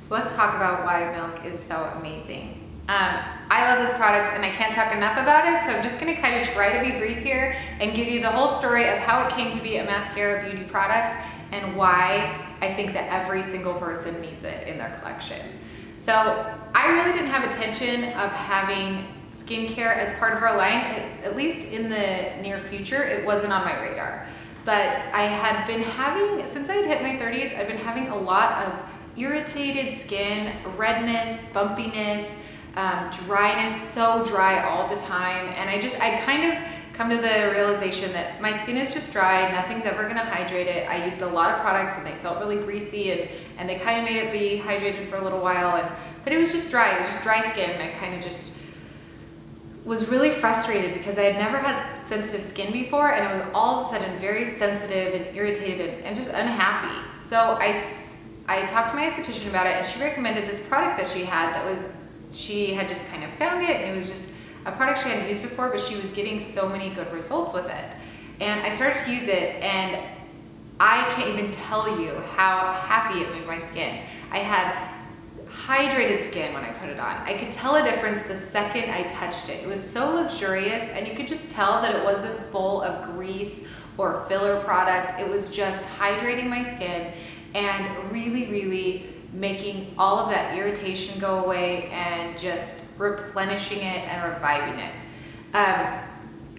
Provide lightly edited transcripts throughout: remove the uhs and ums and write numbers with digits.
So let's talk about why Milk is so amazing. I love this product and I can't talk enough about it, so I'm just gonna kind of try to be brief here and give you the whole story of how it came to be a mascara beauty product and why I think that every single person needs it in their collection. So I really didn't have intention of having skincare as part of our line, at least in the near future. It wasn't on my radar. But I had been having, since I had hit my 30s, I've been having a lot of irritated skin, redness, bumpiness, dryness, so dry all the time. And I kind of come to the realization that my skin is just dry, nothing's ever gonna hydrate it. I used a lot of products and they felt really greasy and they kind of made it be hydrated for a little while, but it was just dry, it was just dry skin, and I kind of just was really frustrated because I had never had sensitive skin before, and it was all of a sudden very sensitive and irritated and just unhappy. So I talked to my esthetician about it, and she recommended this product that she had just kind of found it, and it was just a product she hadn't used before, but she was getting so many good results with it. And I started to use it, and I can't even tell you how happy it made my skin. I had hydrated skin when I put it on. I could tell a difference the second I touched it. It was so luxurious, and you could just tell that it wasn't full of grease or filler product. It was just hydrating my skin and really, really making all of that irritation go away and just replenishing it and reviving it.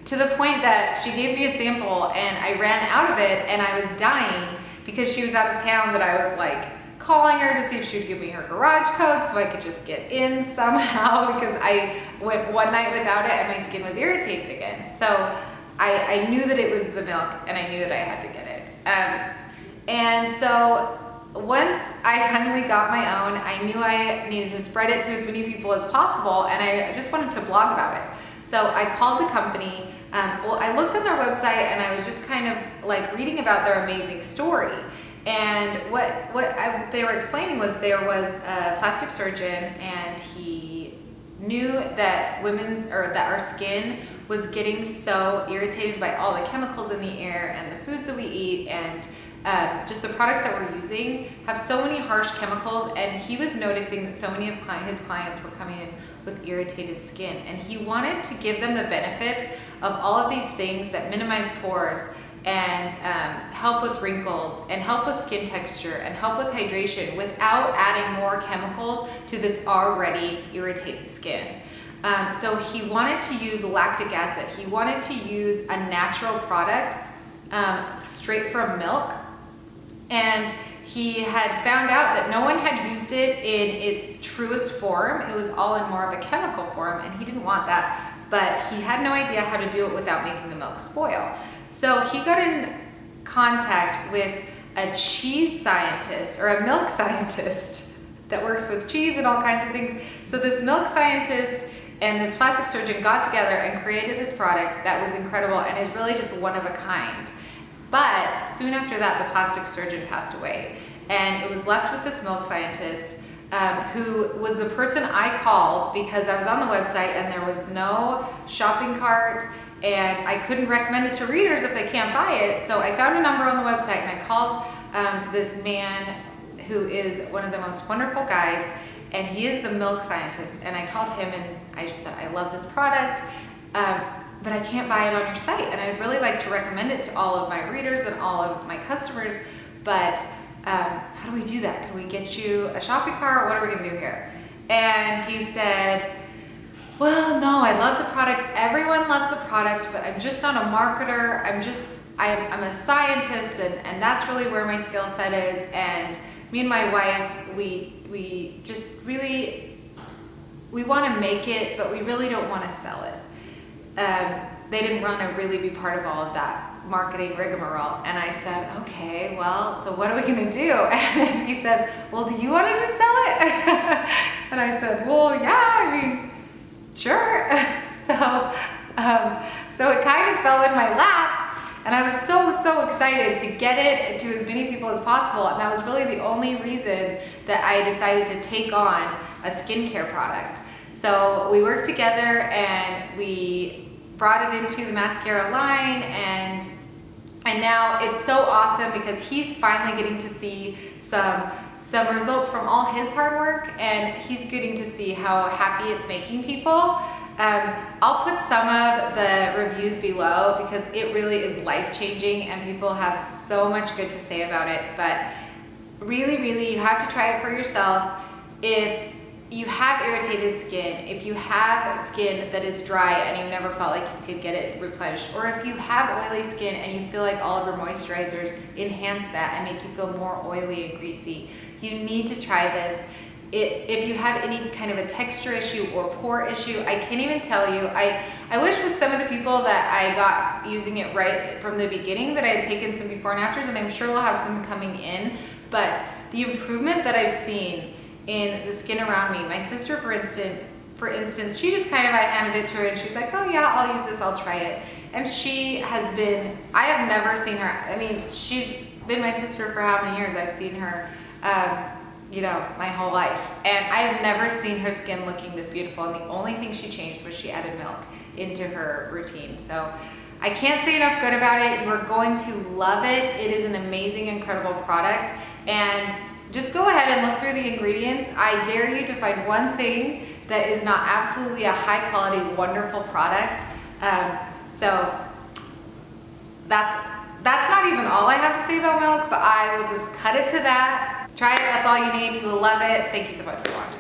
To the point that she gave me a sample and I ran out of it and I was dying because she was out of town, that I was like calling her to see if she would give me her garage code so I could just get in somehow, because I went one night without it and my skin was irritated again. So I knew that it was the Milk, and I knew that I had to get it. And so once I finally got my own, I knew I needed to spread it to as many people as possible, and I just wanted to blog about it. So I called the company. I looked on their website and I was just kind of like reading about their amazing story. And what they were explaining was there was a plastic surgeon, and he knew that our skin was getting so irritated by all the chemicals in the air and the foods that we eat, and just the products that we're using have so many harsh chemicals, and he was noticing that so many of his clients were coming in with irritated skin, and he wanted to give them the benefits of all of these things that minimize pores and help with wrinkles and help with skin texture and help with hydration without adding more chemicals to this already irritated skin. So he wanted to use lactic acid. He wanted to use a natural product straight from milk, and he had found out that no one had used it in its truest form. It was all in more of a chemical form, and he didn't want that, but he had no idea how to do it without making the milk spoil. So he got in contact with a cheese scientist, or a milk scientist that works with cheese and all kinds of things. So this milk scientist and this plastic surgeon got together and created this product that was incredible and is really just one of a kind. But soon after that, the plastic surgeon passed away, and it was left with this milk scientist who was the person I called because I was on the website and there was no shopping cart, and I couldn't recommend it to readers if they can't buy it. So I found a number on the website and I called this man who is one of the most wonderful guys, and he is the milk scientist. And I called him and I just said, I love this product, but I can't buy it on your site, and I'd really like to recommend it to all of my readers and all of my customers, but how do we do that? Can we get you a shopping cart? What are we gonna do here? And he said, well, no, I love the product. Everyone loves the product, but I'm just not a marketer. I'm a scientist, and that's really where my skill set is. And me and my wife, we just really, we want to make it, but we really don't want to sell it. They didn't want to really be part of all of that marketing rigmarole. And I said, okay, well, so what are we going to do? And he said, well, do you want to just sell it? And I said, well, yeah, I mean, sure. So it kind of fell in my lap, and I was so excited to get it to as many people as possible. And that was really the only reason that I decided to take on a skincare product. So we worked together and we brought it into the mascara line, and now it's so awesome because he's finally getting to see some some results from all his hard work, and he's getting to see how happy it's making people. I'll put some of the reviews below because it really is life-changing and people have so much good to say about it. But really, you have to try it for yourself. If you have irritated skin, if you have skin that is dry and you never felt like you could get it replenished, or if you have oily skin and you feel like all of your moisturizers enhance that and make you feel more oily and greasy, you need to try this. If you have any kind of a texture issue or pore issue, I can't even tell you. I wish with some of the people that I got using it right from the beginning that I had taken some before and afters, and I'm sure we'll have some coming in, but the improvement that I've seen in the skin around me. My sister, for instance, she just kind of, I handed it to her and she's like, oh yeah, I'll use this, I'll try it. And she has been, I have never seen her, I mean, she's been my sister for how many years? I've seen her, you know, my whole life. And I have never seen her skin looking this beautiful. And the only thing she changed was she added milk into her routine. So I can't say enough good about it. You are going to love it. It is an amazing, incredible product. And just go ahead and look through the ingredients. I dare you to find one thing that is not absolutely a high quality, wonderful product. So that's not even all I have to say about milk, but I will just cut it to that. Try it, that's all you need. You will love it. Thank you so much for watching.